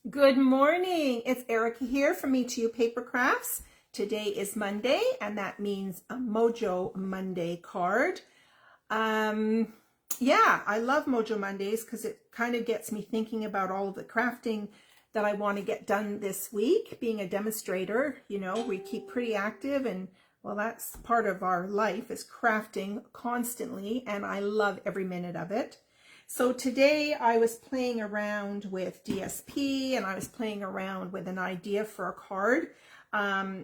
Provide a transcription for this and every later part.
Good morning. It's Erica here from Me to You Paper Crafts. Today is Monday, and that means a Mojo Monday card. Yeah, I love Mojo Mondays because it kind of gets me thinking about all of the crafting that I want to get done this week. Being a demonstrator, you know, we keep pretty active, and well, that's part of our life is crafting constantly, and I love every minute of it. So today I was playing around with DSP and I was playing around with an idea for a card.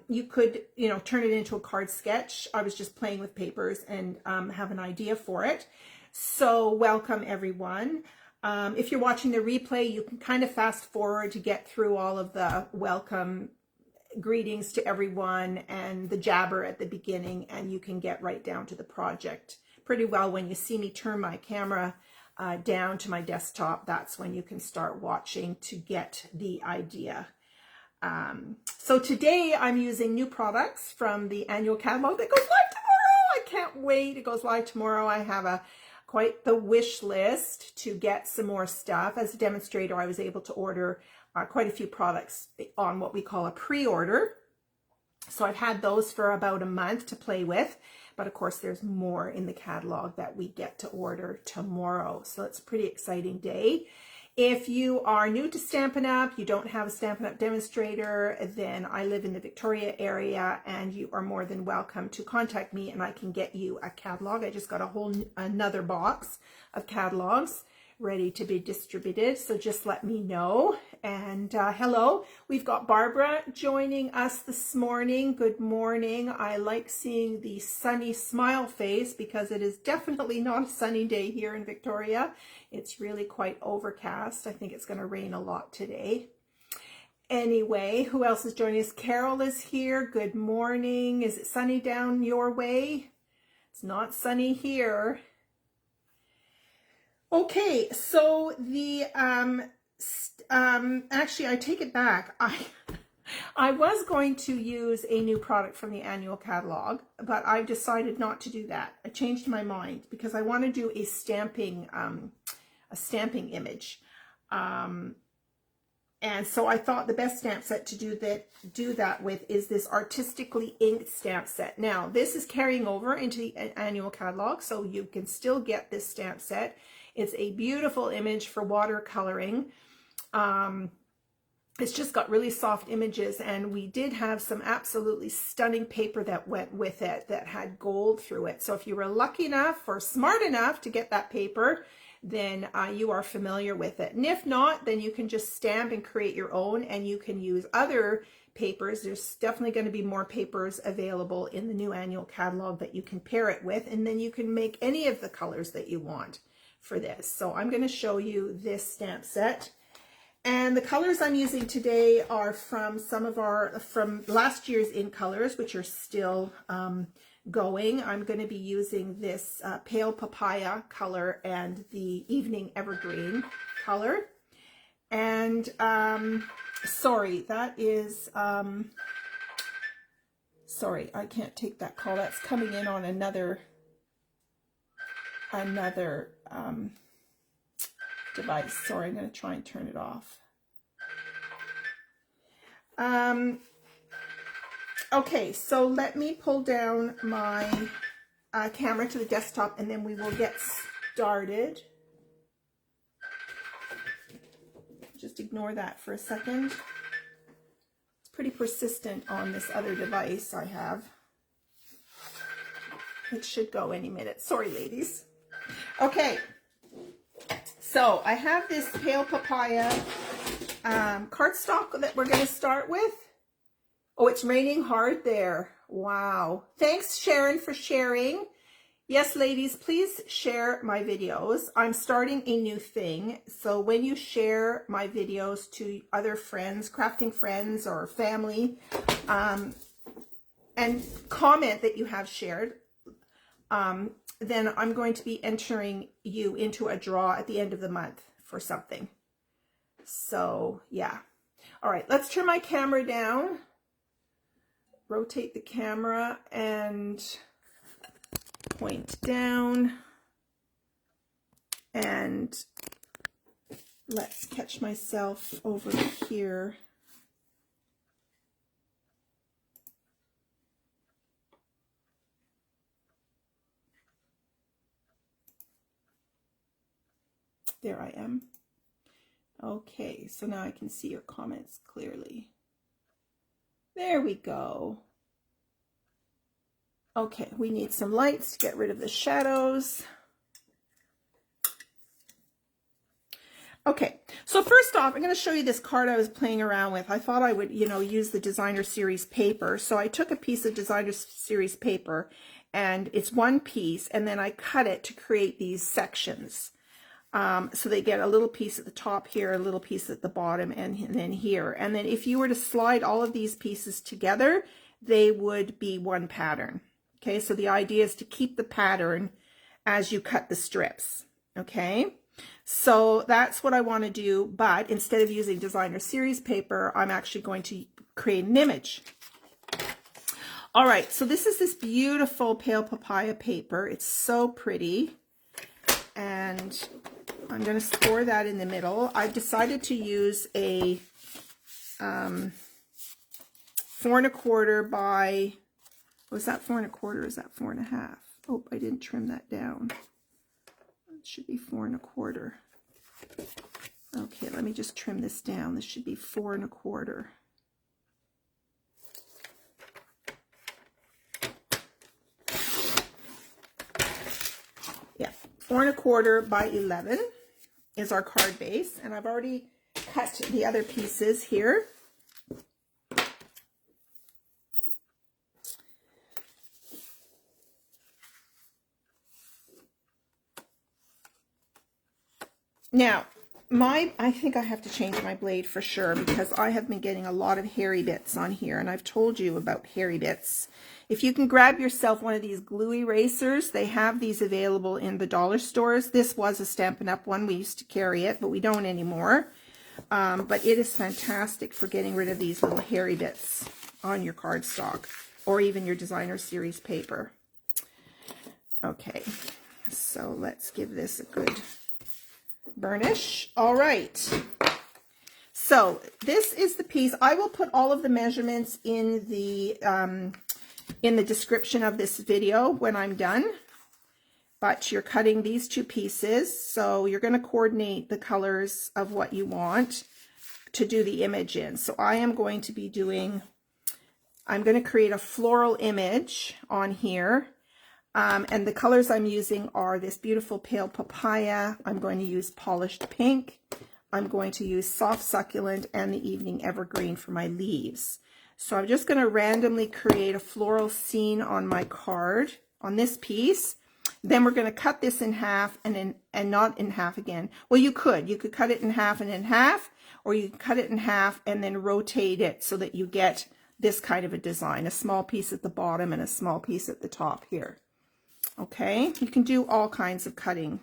You could, turn it into a card sketch. I was just playing with papers and have an idea for it. So welcome everyone. If you're watching the replay, you can kind of fast forward to get through all of the welcome greetings to everyone and the jabber at the beginning, and you can get right down to the project pretty well. When you see me turn my camera down to my desktop, that's when you can start watching to get the idea. So today I'm using new products from the annual catalog that goes live tomorrow. I can't wait. It goes live tomorrow. I have quite the wish list to get some more stuff. As a demonstrator, I was able to order quite a few products on what we call a pre-order. So I've had those for about a month to play with. But of course, there's more in the catalog that we get to order tomorrow. So it's a pretty exciting day. If you are new to Stampin' Up, you don't have a Stampin' Up demonstrator, then I live in the Victoria area and you are more than welcome to contact me and I can get you a catalog. I just got another box of catalogs ready to be distributed. So just let me know. And hello, we've got Barbara joining us this morning. Good morning. I like seeing the sunny smile face because it is definitely not a sunny day here in Victoria. It's really quite overcast. I think it's going to rain a lot today. Anyway, who else is joining us? Carol is here. Good morning. Is it sunny down your way? It's not sunny here. Okay, so the actually I take it back. I was going to use a new product from the annual catalog, but I've decided not to do that. I changed my mind because I want to do a stamping image. And so I thought the best stamp set to do that with is this Artistically inked stamp set. Now, this is carrying over into the annual catalog, so you can still get this stamp set. It's a beautiful image for watercoloring. It's just got really soft images, and we did have some absolutely stunning paper that went with it that had gold through it. So if you were lucky enough or smart enough to get that paper, then you are familiar with it. And if not, then you can just stamp and create your own, and you can use other papers. There's definitely going to be more papers available in the new annual catalog that you can pair it with, and then you can make any of the colors that you want for this. So I'm going to show you this stamp set. And the colors I'm using today are from from last year's in colors, which are still going. I'm going to be using this pale papaya color and the evening evergreen color. And sorry, that is sorry, I can't take that call. That's coming in on another device. Sorry, I'm going to try and turn it off. Okay, so let me pull down my camera to the desktop and then we will get started. Just ignore that for a second. It's pretty persistent on this other device I have. It should go any minute. Sorry, ladies. Okay, so I have this pale papaya cardstock that we're going to start with. Oh, it's raining hard there. Wow. Thanks, Sharon, for sharing. Yes, ladies, please share my videos. I'm starting a new thing. So when you share my videos to other friends, crafting friends or family, and comment that you have shared, then I'm going to be entering you into a draw at the end of the month for something. So yeah. All right, let's turn my camera down. Rotate the camera and point down and let's catch myself over here. There I am. Okay, so now I can see your comments clearly. There we go. Okay, we need some lights to get rid of the shadows. Okay, so first off, I'm going to show you this card I was playing around with. I thought I would, you know, use the designer series paper. So I took a piece of designer series paper, and it's one piece, and then I cut it to create these sections. So they get a little piece at the top here, a little piece at the bottom, and then here. And then if you were to slide all of these pieces together, they would be one pattern. Okay, so the idea is to keep the pattern as you cut the strips. Okay, so that's what I want to do, but instead of using designer series paper, I'm actually going to create an image. All right, so this is this beautiful pale papaya paper. It's so pretty, and I'm going to score that in the middle. I've decided to use a 4 1/4 by, was that 4 1/4 or is that 4 1/2? Oh, I didn't trim that down. It should be 4 1/4. Okay, let me just trim this down. This should be 4 1/4. Yeah, 4 1/4 by 11 is our card base, and I've already cut the other pieces here. Now, I think I have to change my blade for sure, because I have been getting a lot of hairy bits on here, and I've told you about hairy bits. If you can grab yourself one of these glue erasers, they have these available in the dollar stores. This was a Stampin' Up! One. We used to carry it, but we don't anymore. But it is fantastic for getting rid of these little hairy bits on your cardstock, or even your designer series paper. Okay, so let's give this a good burnish. All right, so this is the piece. I will put all of the measurements in the description of this video when I'm done, but you're cutting these two pieces, so you're going to coordinate the colors of what you want to do the image in. So I am going to be doing, I'm going to create a floral image on here. And the colors I'm using are this beautiful pale papaya. I'm going to use polished pink. I'm going to use soft succulent and the evening evergreen for my leaves. So I'm just going to randomly create a floral scene on my card, on this piece. Then we're going to cut this in half and not in half again. Well, you could cut it in half and in half, or you can cut it in half and then rotate it so that you get this kind of a design, a small piece at the bottom and a small piece at the top here. Okay, you can do all kinds of cutting.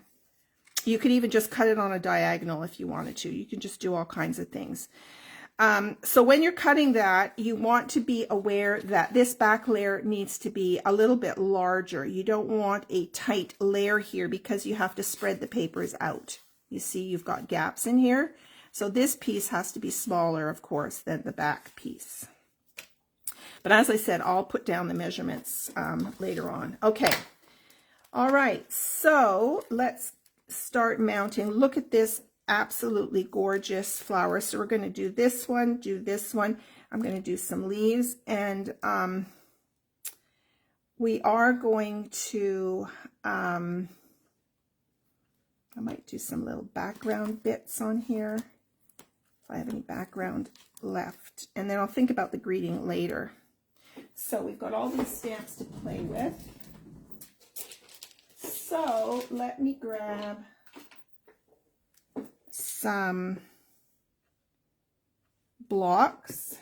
You could even just cut it on a diagonal if you wanted to. You can just do all kinds of things. So when you're cutting that, you want to be aware that this back layer needs to be a little bit larger. You don't want a tight layer here because you have to spread the papers out. You see, you've got gaps in here. So this piece has to be smaller, of course, than the back piece. But as I said, I'll put down the measurements later on. Okay. All right, so let's start mounting. Look at this absolutely gorgeous flower. So we're going to do this one, do this one. I'm going to do some leaves, and we are going to, I might do some little background bits on here, if I have any background left. And then I'll think about the greeting later. So we've got all these stamps to play with. So let me grab some blocks.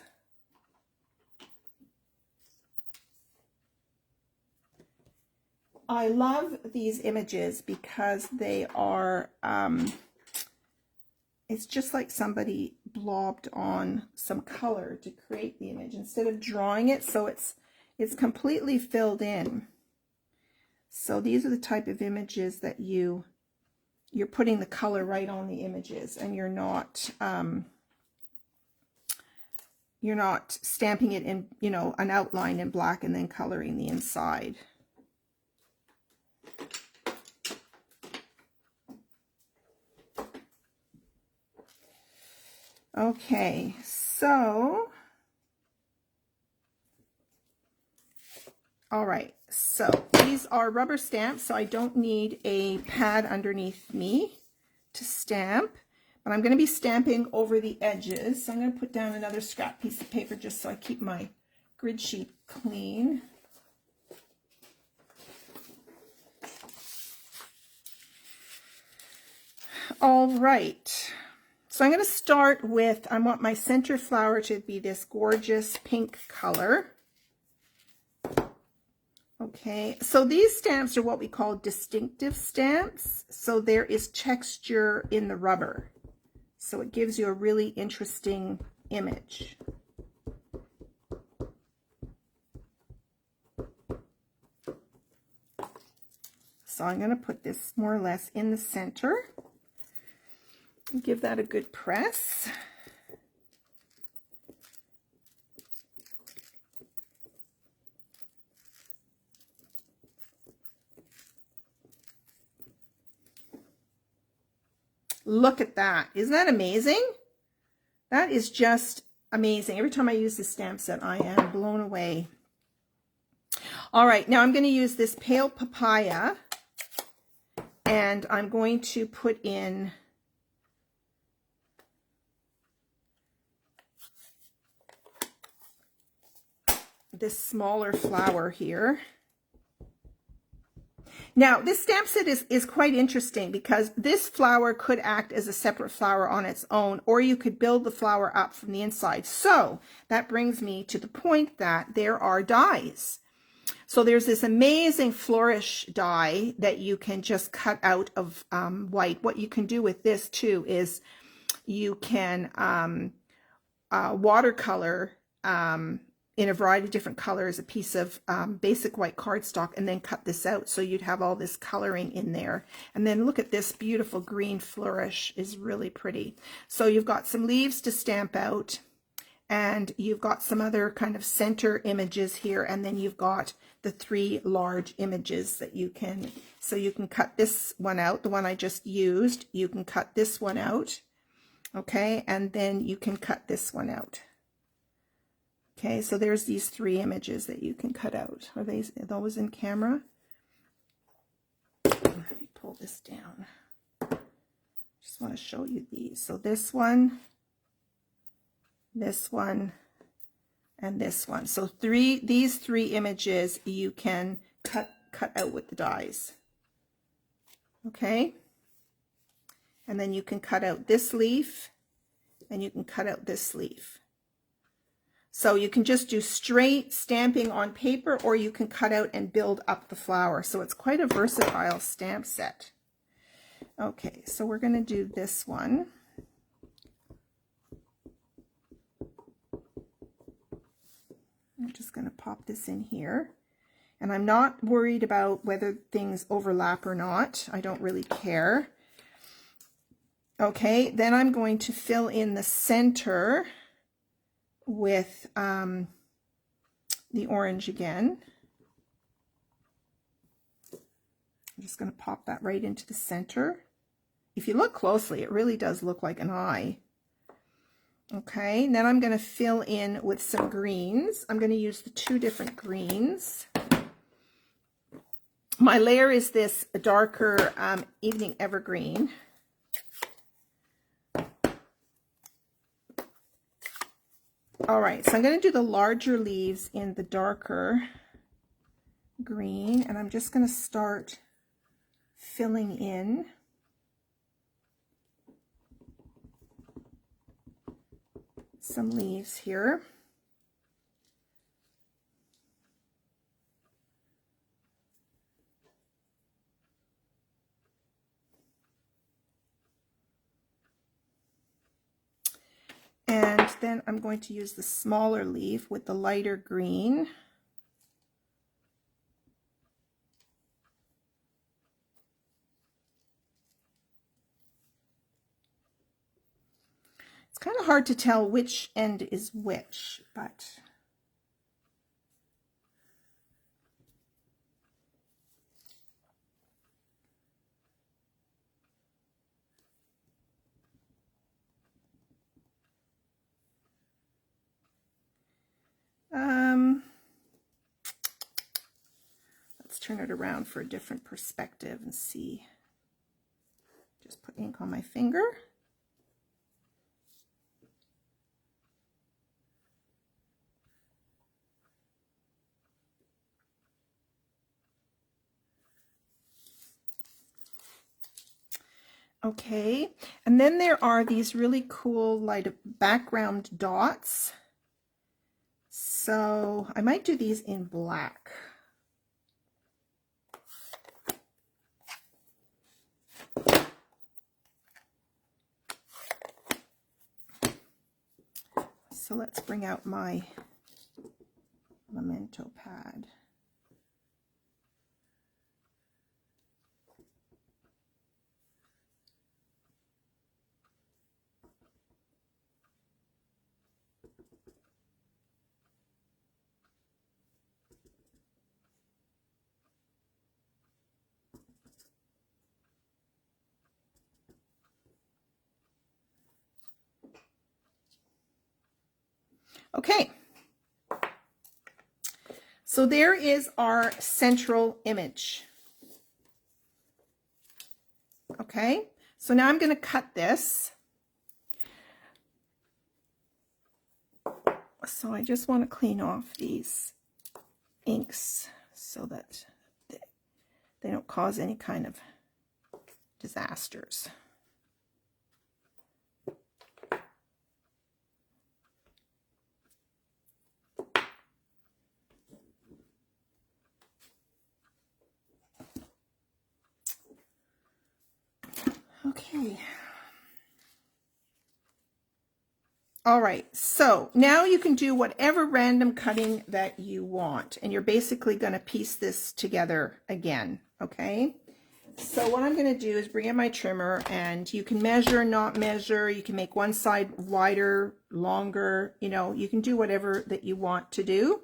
I love these images because they are, it's just like somebody blobbed on some color to create the image instead of drawing it, so it's completely filled in. So these are the type of images that you you're putting the color right on the images, and you're not stamping it in, you know, an outline in black and then coloring the inside. Okay, so, all right, so these are rubber stamps, so I don't need a pad underneath me to stamp, but I'm going to be stamping over the edges. So I'm going to put down another scrap piece of paper just so I keep my grid sheet clean. All right. So I'm going to start with, I want my center flower to be this gorgeous pink color. Okay, so these stamps are what we call distinctive stamps. So there is texture in the rubber. So it gives you a really interesting image. So I'm going to put this more or less in the center. Give that a good press. Look at that. Isn't that amazing? That is just amazing. Every time I use this stamp set, I am blown away. All right, now I'm going to use this pale papaya, and I'm going to put in this smaller flower here. Now, this stamp set is quite interesting because this flower could act as a separate flower on its own, or you could build the flower up from the inside. So that brings me to the point that there are dies. So there's this amazing flourish die that you can just cut out of white. What you can do with this too is you can watercolor in a variety of different colors, a piece of basic white cardstock, and then cut this out so you'd have all this coloring in there. And then look at this beautiful green flourish, is really pretty. So you've got some leaves to stamp out, and you've got some other kind of center images here, and then you've got the 3 large images that you can, so you can cut this one out, the one I just used, you can cut this one out, okay, and then you can cut this one out. Okay, so there's these 3 images that you can cut out. Are those in camera? Let me pull this down. Just want to show you these. So this one, and this one. So these 3 images you can cut out with the dies. Okay? And then you can cut out this leaf, and you can cut out this leaf. So you can just do straight stamping on paper, or you can cut out and build up the flower. So it's quite a versatile stamp set. Okay, so we're going to do this one. I'm just going to pop this in here. And I'm not worried about whether things overlap or not. I don't really care. Okay, then I'm going to fill in the center with the orange again. I'm just going to pop that right into the center. If you look closely, it really does look like an eye. Okay, then I'm going to fill in with some greens. I'm going to use the 2 different greens. My layer is this darker Evening Evergreen. All right, so I'm going to do the larger leaves in the darker green, and I'm just going to start filling in some leaves here. And then I'm going to use the smaller leaf with the lighter green. It's kind of hard to tell which end is which, but let's turn it around for a different perspective and see. Just put ink on my finger. Okay, and then there are these really cool light background dots. So I might do these in black. So let's bring out my memento pad. Okay, so there is our central image. Okay, so now I'm going to cut this. So I just want to clean off these inks so that they don't cause any kind of disasters. Okay. All right, so now you can do whatever random cutting that you want, and you're basically going to piece this together again, okay? So what I'm going to do is bring in my trimmer, and you can measure, not measure, you can make one side wider, longer, you know, you can do whatever that you want to do.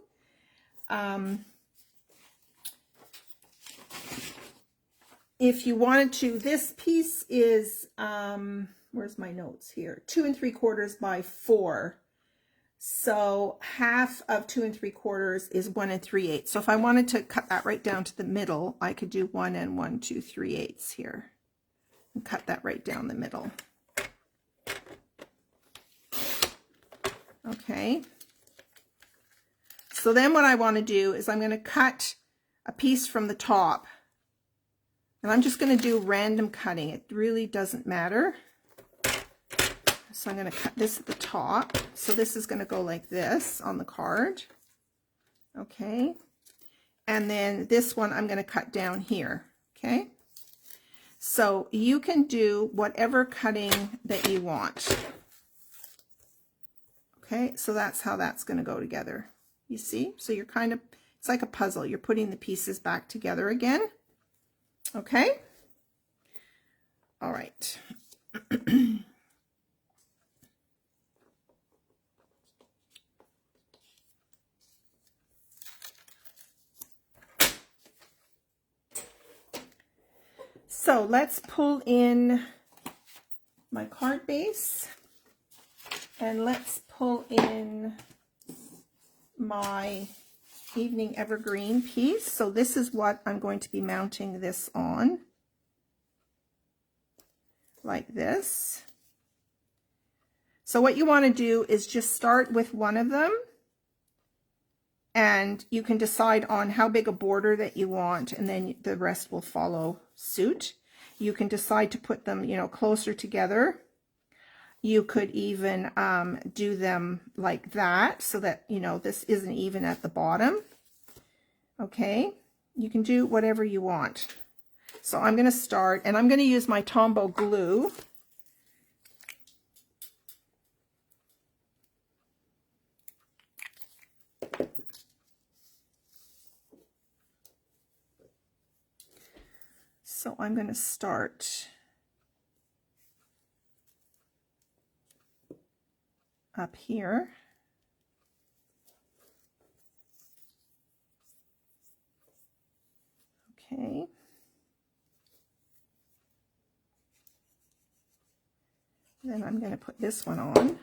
If you wanted to, this piece is, where's my notes here? 2 3/4 by 4. So half of 2 3/4 is 1 3/8. So if I wanted to cut that right down to the middle, I could do 1 and 1 2 3/8 here and cut that right down the middle. Okay. So then what I want to do is I'm going to cut a piece from the top. And I'm just going to do random cutting. It really doesn't matter. So I'm going to cut this at the top. So this is going to go like this on the card. Okay. And then this one I'm going to cut down here. Okay. So you can do whatever cutting that you want. Okay. So that's how that's going to go together. You see? So you're kind of, it's like a puzzle. You're putting the pieces back together again. Okay. All right. So let's pull in my card base and let's pull in my evening evergreen piece. So this is what I'm going to be mounting this on, like this. So what you want to do is just start with one of them, and you can decide on how big a border that you want, and then the rest will follow suit. You can decide to put them, you know, closer together. You could even do them like that so that, you know, this isn't even at the bottom. Okay, you can do whatever you want. So I'm going to start, and I'm going to use my Tombow glue. So I'm going to start up here. Okay. Then I'm going to put this one on.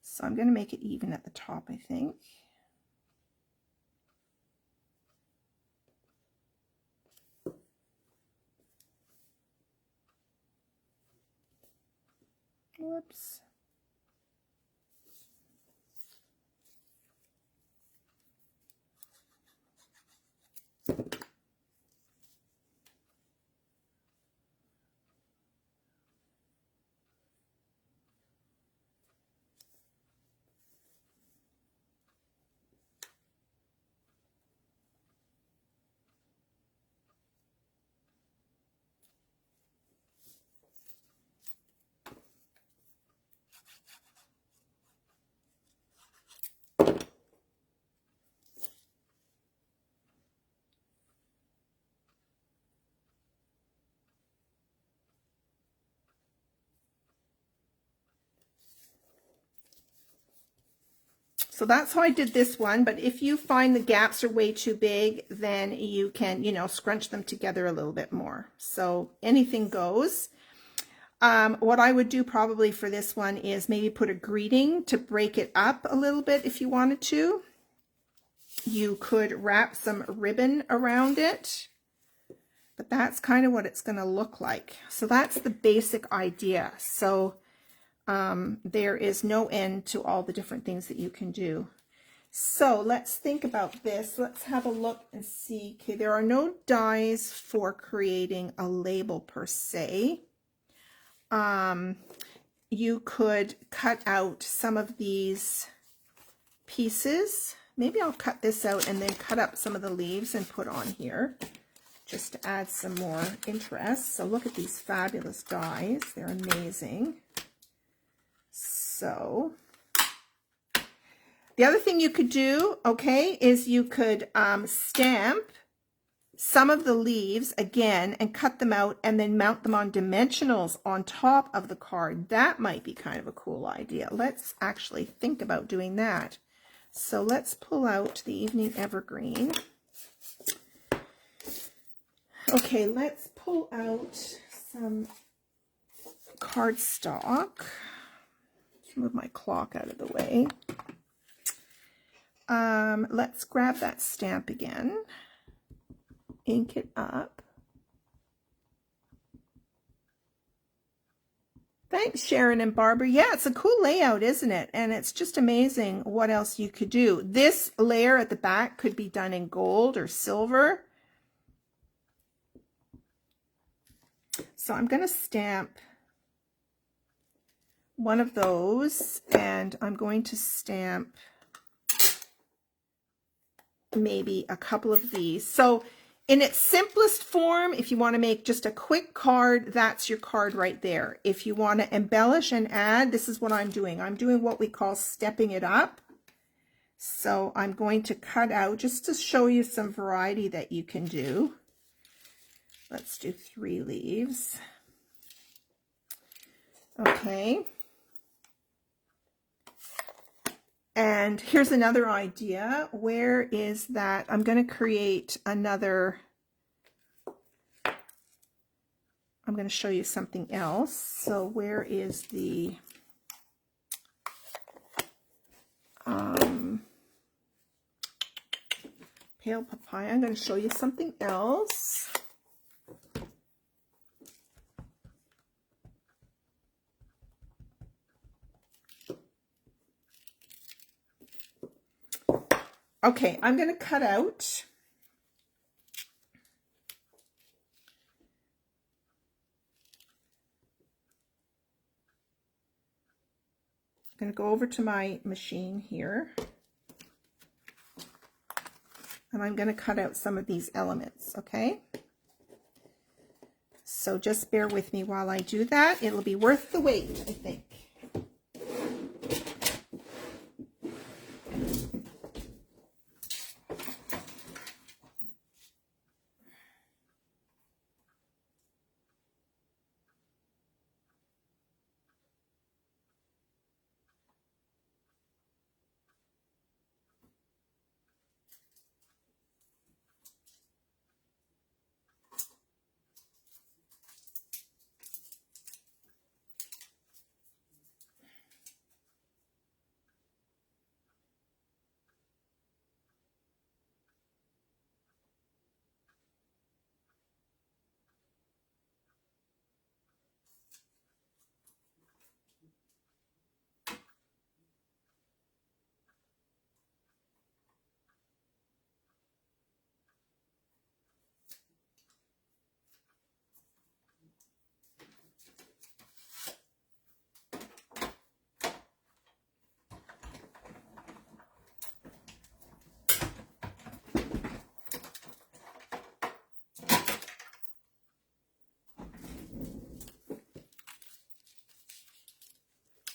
So I'm going to make it even at the top, I think. Whoops. So that's how I did this one, but if you find the gaps are way too big, then you can, you know, scrunch them together a little bit more. So anything goes. What I would do probably for this one is maybe put a greeting to break it up a little bit if you wanted to. You could wrap some ribbon around it, but that's kind of what it's going to look like. So that's the basic idea. So there is no end to all the different things that you can do. So let's think about this. Let's have a look and see. Okay, there are no dies for creating a label per se. You could cut out some of these pieces. Maybe I'll cut this out and then cut up some of the leaves and put on here just to add some more interest. So look at these fabulous dies. They're amazing. So the other thing you could do, okay, is you could stamp some of the leaves again and cut them out and then mount them on dimensionals on top of the card. That might be kind of a cool idea. Let's actually think about doing that. So let's pull out the Evening Evergreen. Okay, let's pull out some cardstock. Move my clock out of the way. Let's grab that stamp again. Ink it up. Thanks, Sharon and Barbara. Yeah, it's a cool layout, isn't it? And it's just amazing what else you could do. This layer at the back could be done in gold or silver. So I'm going to stamp one of those, and I'm going to stamp maybe a couple of these. So in its simplest form, if you want to make just a quick card, that's your card right there. If you want to embellish and add, this is what I'm doing. I'm doing what we call stepping it up. So I'm going to cut out just to show you some variety that you can do. Let's do 3 leaves. Okay. And here's another idea. Where is that? I'm going to create another. I'm going to show you something else. So where is the pale papaya? I'm going to show you something else. Okay, I'm going to cut out I'm going to go over to my machine here, and I'm going to cut out some of these elements, okay? So just bear with me while I do that. It'll be worth the wait, I think.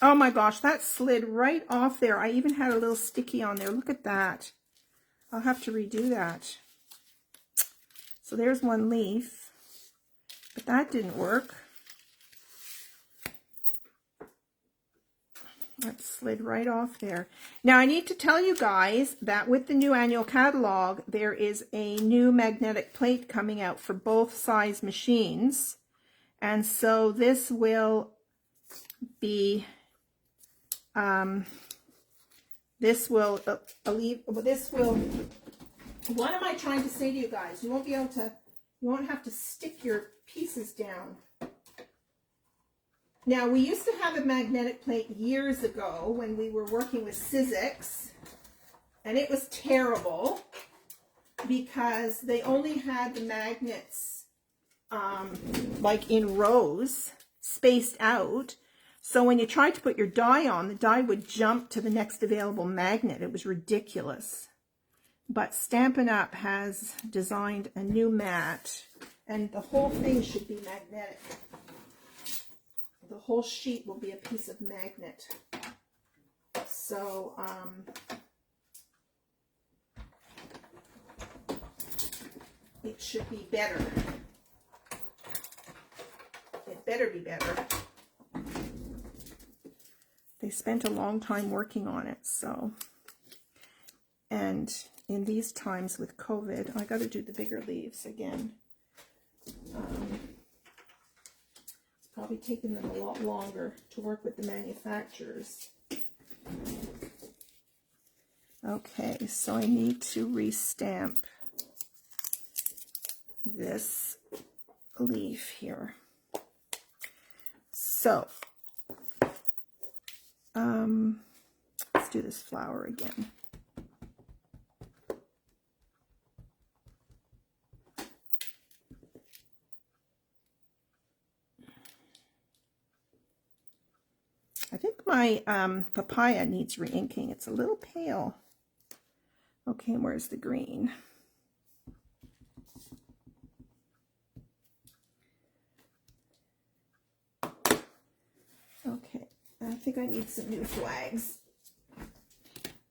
Oh my gosh, that slid right off there. I even had a little sticky on there. Look at that. I'll have to redo that. So there's one leaf, but that didn't work. That slid right off there. Now I need to tell you guys that with the new annual catalog, there is a new magnetic plate coming out for both size machines. And so this will be, what am I trying to say to you guys? You won't have to stick your pieces down. Now, we used to have a magnetic plate years ago when we were working with Sizzix, and it was terrible because they only had the magnets like in rows, spaced out. So when you tried to put your die on, the die would jump to the next available magnet. It was ridiculous. But Stampin' Up! Has designed a new mat, and the whole thing should be magnetic. The whole sheet will be a piece of magnet. So, it should be better. It better be better. They spent a long time working on it, so. And in these times with COVID, I got to do the bigger leaves again. Probably taken them a lot longer to work with the manufacturers. Okay, so I need to restamp this leaf here. So, let's do this flower again. I think my papaya needs re-inking. It's a little pale. Okay, where's the green? Okay, I think I need some new flags.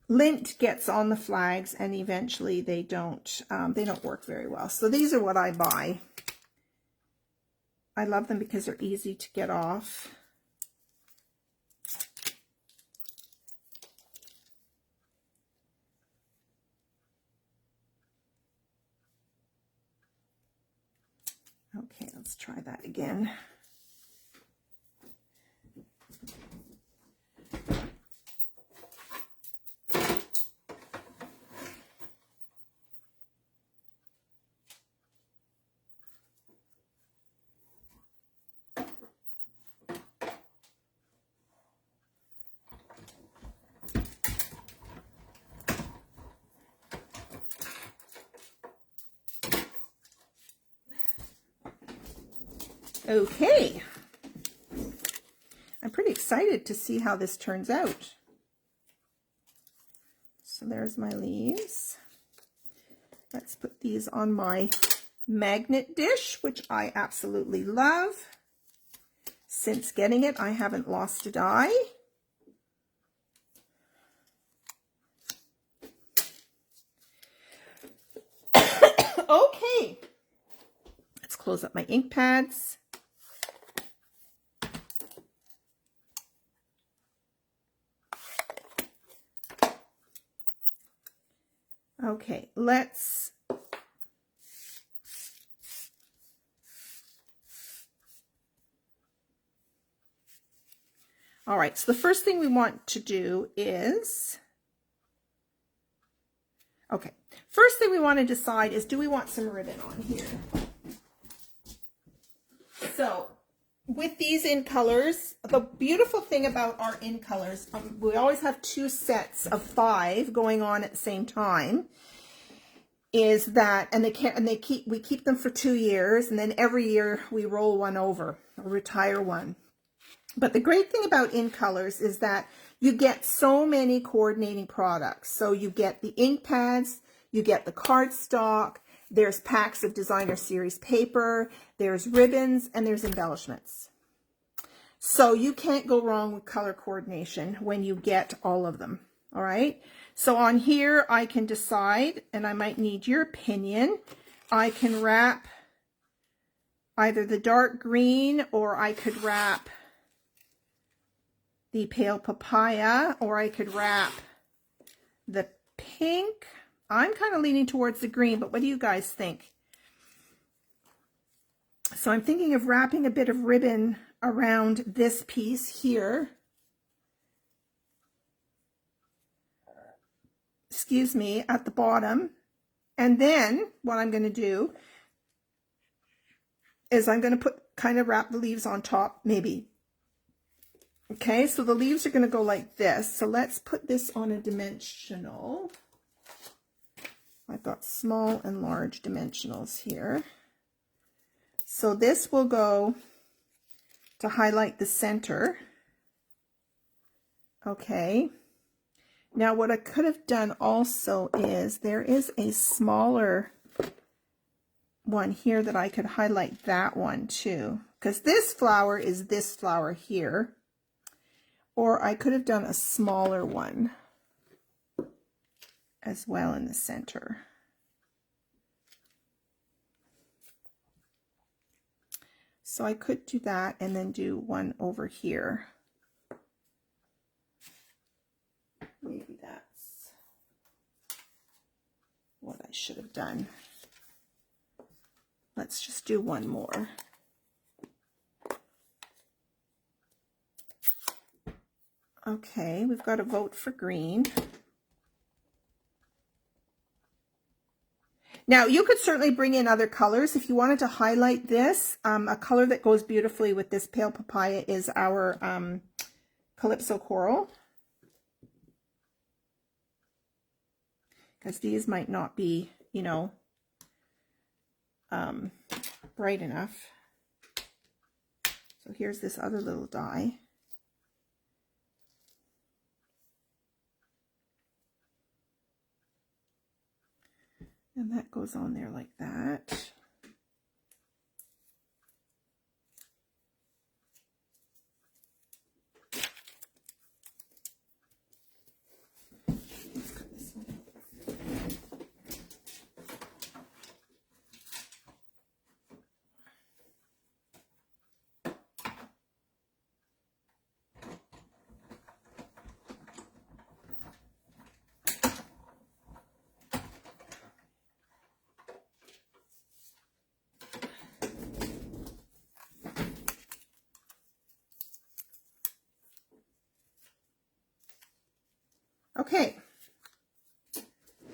Lint gets on the flags, and eventually they don't work very well. So these are what I buy. I love them because they're easy to get off. Okay, let's try that again. Okay, I'm pretty excited to see how this turns out. So there's my leaves. Let's put these on my magnet dish, which I absolutely love. Since getting it, I haven't lost a die. Okay, let's close up my ink pads. Okay, let's all right, so the first thing we want to do is, okay, first thing we want to decide is, do we want some ribbon on here? So with these in colors, the beautiful thing about our in colors, we always have 2 sets of 5 going on at the same time, is that, and we keep them for 2 years, and then every year we roll one over or retire one. But the great thing about in colors is that you get so many coordinating products. So you get the ink pads, you get the cardstock, there's packs of designer series paper, there's ribbons, and there's embellishments. So you can't go wrong with color coordination when you get all of them. All right. So on here, I can decide, and I might need your opinion. I can wrap either the dark green, or I could wrap the pale papaya, or I could wrap the pink. I'm kind of leaning towards the green, but what do you guys think? So I'm thinking of wrapping a bit of ribbon around this piece here. Excuse me, at the bottom. And then what I'm going to do is I'm going to kind of wrap the leaves on top, maybe. Okay, so the leaves are going to go like this. So let's put this on a dimensional. I've got small and large dimensionals here. So this will go to highlight the center. Okay. Now what I could have done also is there is a smaller one here that I could highlight that one too, because this flower is this flower here. Or I could have done a smaller one as well in the center. So I could do that and then do one over here. Maybe that's what I should have done. Let's just do one more. Okay, we've got to vote for green. Now, you could certainly bring in other colors. If you wanted to highlight this, a color that goes beautifully with this pale papaya is our Calypso Coral. Because these might not be, you know, bright enough. So here's this other little die. And that goes on there like that. Let's cut this one. Okay,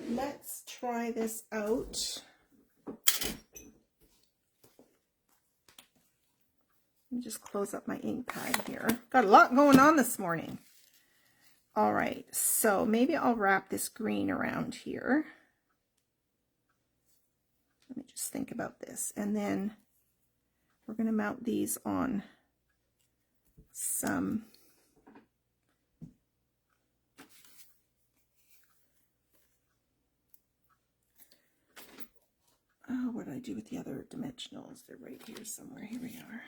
let's try this out. Let me just close up my ink pad here. Got a lot going on this morning. All right, so maybe I'll wrap this green around here. Let me just think about this. And then we're going to mount these on some what did I do with the other dimensionals? They're right here somewhere. Here we are.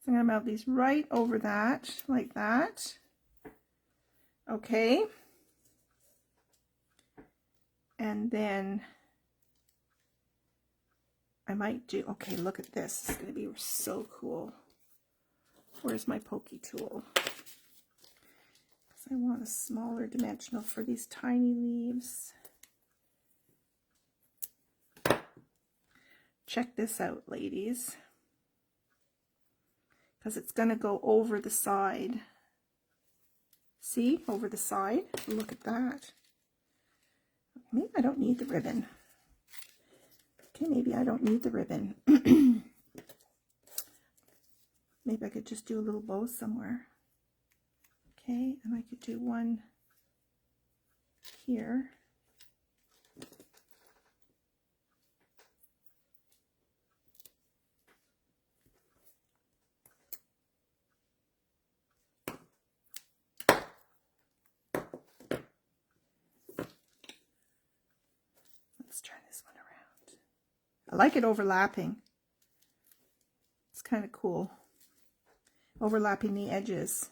So I'm going to mount these right over that, like that. Okay. And then I might do, okay, look at this. It's going to be so cool. Where's my pokey tool? Because I want a smaller dimensional for these tiny leaves. Check this out, ladies. Because it's going to go over the side. See, over the side. Look at that. Maybe I don't need the ribbon. Okay, maybe I don't need the ribbon. Maybe I could just do a little bow somewhere. Okay, and I could do one here. Let's turn this one around. I like it overlapping. It's kind of cool. Overlapping the edges.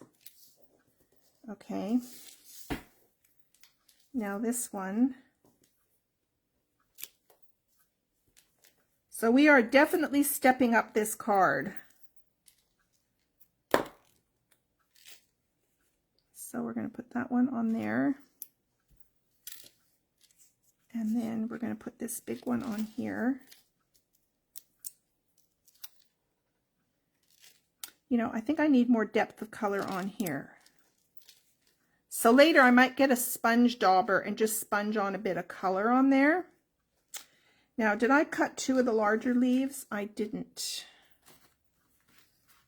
Okay. Now this one. So we are definitely stepping up this card. So we're going to put that one on there. And then we're going to put this big one on here. You know, I think I need more depth of color on here. So later I might get a sponge dauber and just sponge on a bit of color on there. Now, did I cut 2 of the larger leaves? I didn't.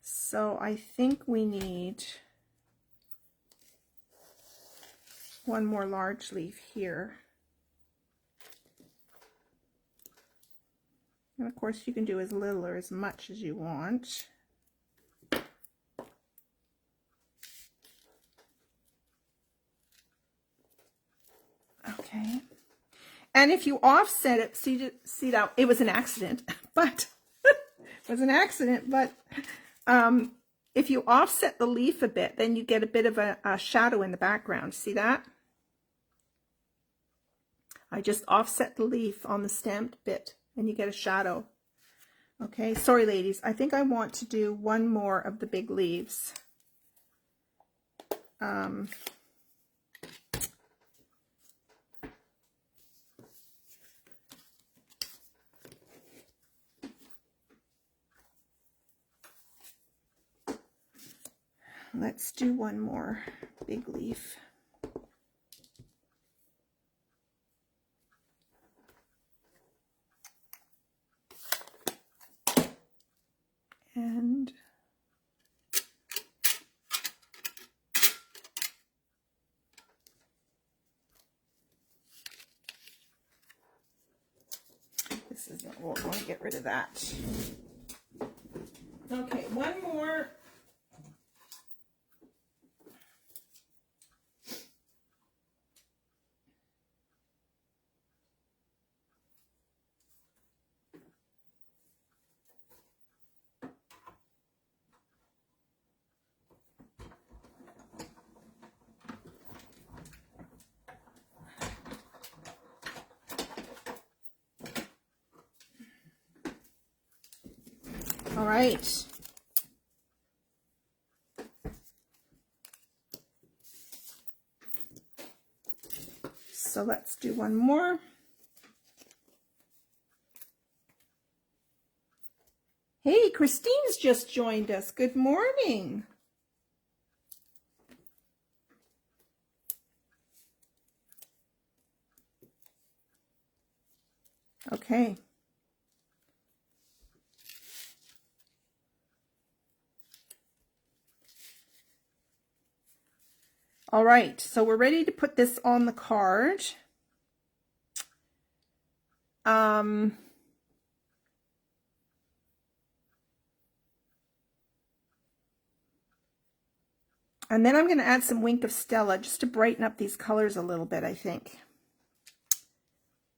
So I think we need one more large leaf here. And of course you can do as little or as much as you want. Okay. And if you offset it, see that it was an accident, but it was an accident, but if you offset the leaf a bit, then you get a bit of a shadow in the background. See that? I just offset the leaf on the stamped bit and you get a shadow. Okay, sorry ladies, I think I want to do one more of the big leaves. Let's do one more big leaf. And this is not, we'll want to get rid of that. Okay, one more. All right. So let's do one more. Hey, Christine's just joined us. Good morning. Okay. All right, so we're ready to put this on the card. And then I'm going to add some Wink of Stella just to brighten up these colors a little bit, I think.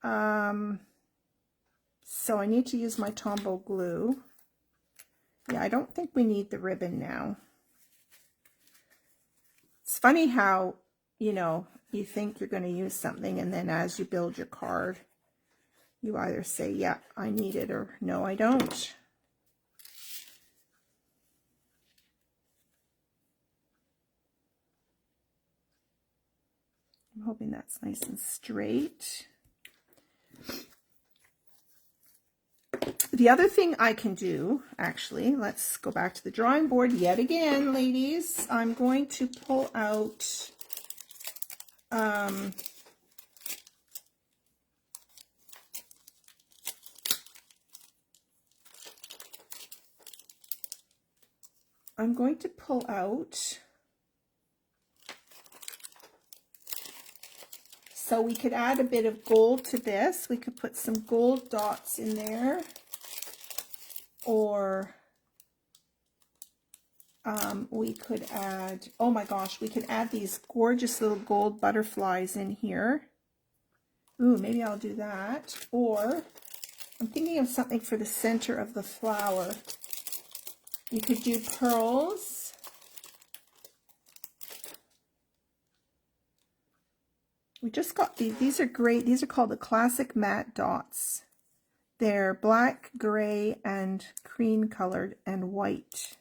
So I need to use my Tombow glue. Yeah, I don't think we need the ribbon now. It's funny how, you know, you think you're going to use something and then as you build your card, you either say, yeah, I need it, or no, I don't. I'm hoping that's nice and straight. The other thing I can do, actually, let's go back to the drawing board yet again, ladies. I'm going to pull out I'm going to pull out, so we could add a bit of gold to this. We could put some gold dots in there, or we could add, oh my gosh, we could add these gorgeous little gold butterflies in here. Ooh, maybe I'll do that. Or I'm thinking of something for the center of the flower. You could do pearls. We just got these. These are great. These are called the Classic Matte Dots. They're black, gray, and cream colored and white.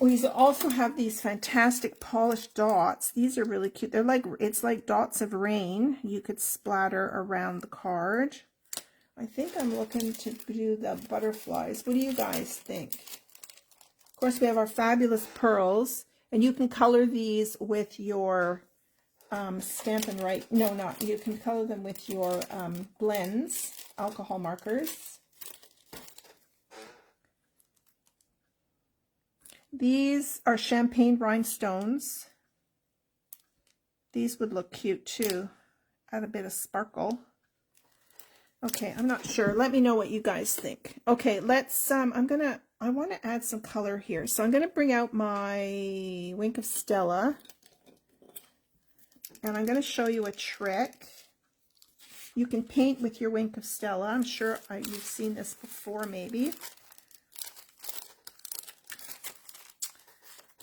We also have these fantastic polished dots. These are really cute. They're like, it's like dots of rain. You could splatter around the card. I think I'm looking to do the butterflies. What do you guys think? Of course, we have our fabulous pearls, and you can color these with your Stampin' Up. No, not. You can color them with your blends, alcohol markers. These are champagne rhinestones. These would look cute too. Add a bit of sparkle. Okay, I'm not sure. Let me know what you guys think. Okay, let's, I want to add some color here. So I'm going to bring out my Wink of Stella. And I'm going to show you a trick. You can paint with your Wink of Stella. I'm sure you've seen this before maybe.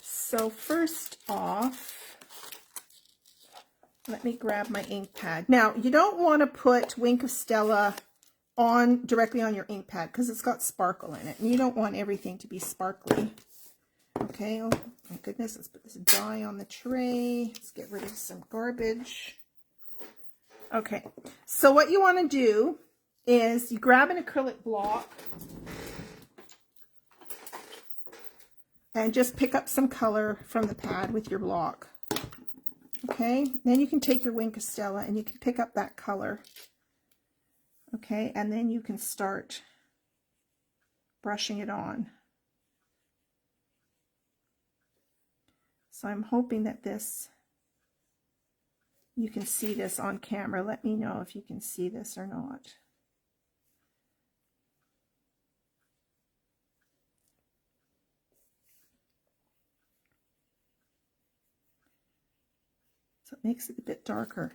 So first off, let me grab my ink pad. Now, you don't want to put Wink of Stella directly on your ink pad because it's got sparkle in it. And you don't want everything to be sparkly. Okay, oh my goodness, let's put this dye on the tray. Let's get rid of some garbage. Okay, so what you want to do is you grab an acrylic block and just pick up some color from the pad with your block. Okay, then you can take your Wink of Stella and you can pick up that color. Okay, and then you can start brushing it on. So I'm hoping that you can see this on camera. Let me know if you can see this or not. So it makes it a bit darker.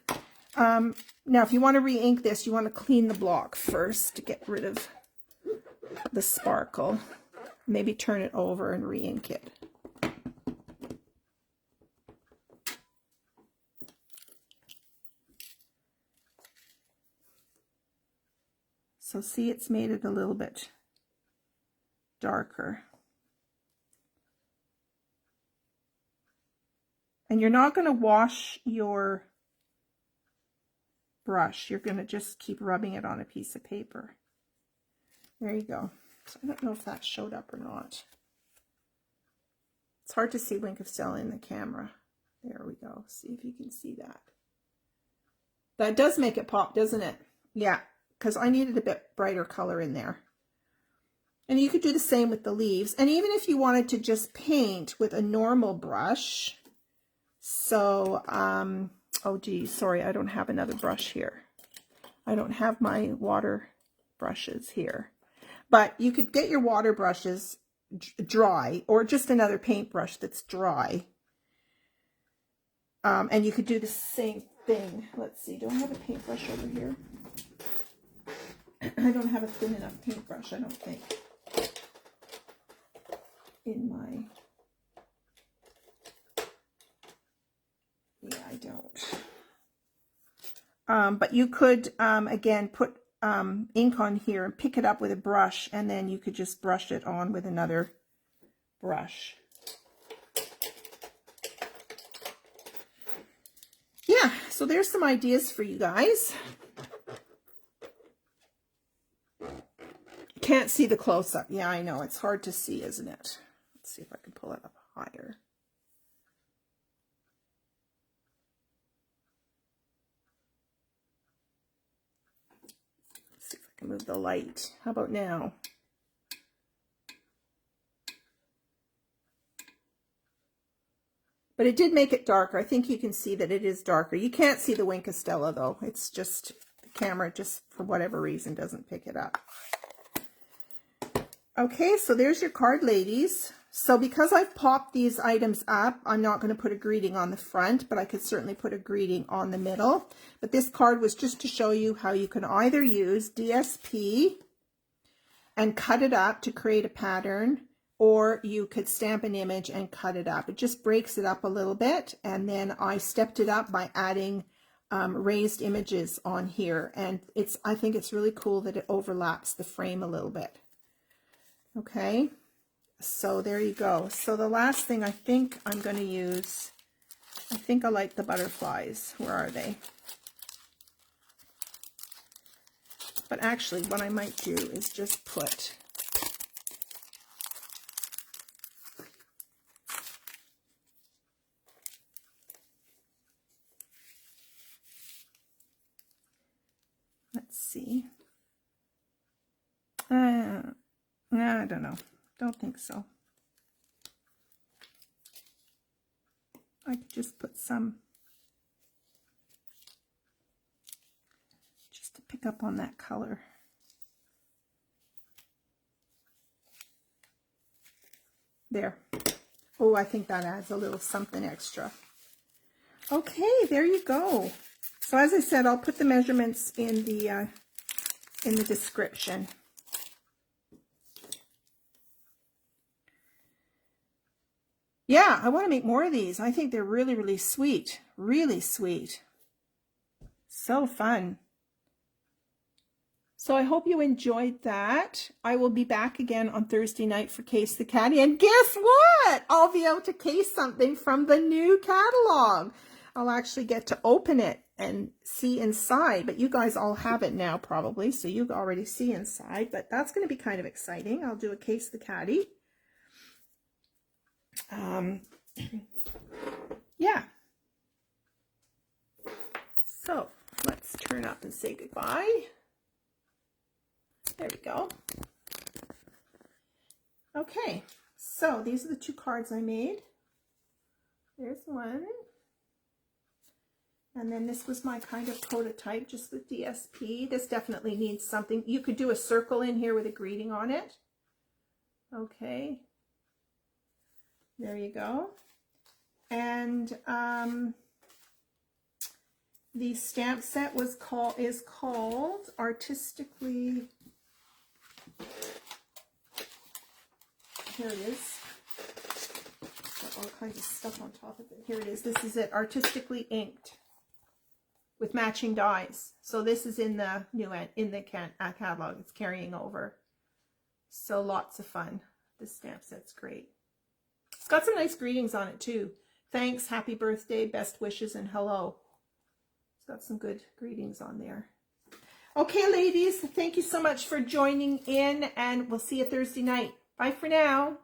Now, if you want to re-ink this, you want to clean the block first to get rid of the sparkle. Maybe turn it over and re-ink it. So see, it's made it a little bit darker. And you're not going to wash your brush. You're going to just keep rubbing it on a piece of paper. There you go. So I don't know if that showed up or not. It's hard to see Wink of Stella in the camera. There we go. See if you can see that. That does make it pop, doesn't it? Yeah, because I needed a bit brighter color in there. And you could do the same with the leaves. And even if you wanted to just paint with a normal brush. So, oh geez, sorry, I don't have another brush here. I don't have my water brushes here. But you could get your water brushes dry, or just another paintbrush that's dry. And you could do the same thing. Let's see, do I have a paintbrush over here? I don't have a thin enough paintbrush, I don't think, in my... Yeah, I don't. But you could, again, put ink on here and pick it up with a brush, and then you could just brush it on with another brush. Yeah, so there's some ideas for you guys. Can't see the close-up. Yeah, I know. It's hard to see, isn't it? Let's see if I can pull it up higher. Let's see if I can move the light. How about now? But it did make it darker. I think you can see that it is darker. You can't see the Wink of Stella, though. It's just the camera, just for whatever reason, doesn't pick it up. Okay, so there's your card, ladies. So because I've popped these items up, I'm not going to put a greeting on the front, but I could certainly put a greeting on the middle. But this card was just to show you how you can either use DSP and cut it up to create a pattern, or you could stamp an image and cut it up. It just breaks it up a little bit, and then I stepped it up by adding raised images on here, and I think it's really cool that it overlaps the frame a little bit. Okay, so there you go. So the last thing I think I'm going to use, I think I like the butterflies. Where are they? But actually what I might do is just put let's see. I don't know. Don't think so. I could just put some, just to pick up on that color. There. Oh, I think that adds a little something extra. Okay, there you go. So as I said, I'll put the measurements in the description. Yeah, I want to make more of these. I think they're really, really sweet. Really sweet. So fun. So I hope you enjoyed that. I will be back again on Thursday night for Case the Caddy. And guess what? I'll be able to case something from the new catalog. I'll actually get to open it and see inside. But you guys all have it now probably, so you already see inside. But that's going to be kind of exciting. I'll do a Case the Caddy. Yeah. So let's turn up and say goodbye. There we go. Okay, so these are the two cards I made. There's one. And then this was my kind of prototype just with DSP. This definitely needs something. You could do a circle in here with a greeting on it. Okay. There you go. And the stamp set is called Artistically. Here it is. Got all kinds of stuff on top of it. Here it is. This is it, Artistically inked with matching dies. So this is in the new catalog. It's carrying over. So lots of fun. This stamp set's great. It's got some nice greetings on it too. Thanks, happy birthday, best wishes, and hello. It's got some good greetings on there. Okay, ladies, thank you so much for joining in, and we'll see you Thursday night. Bye for now.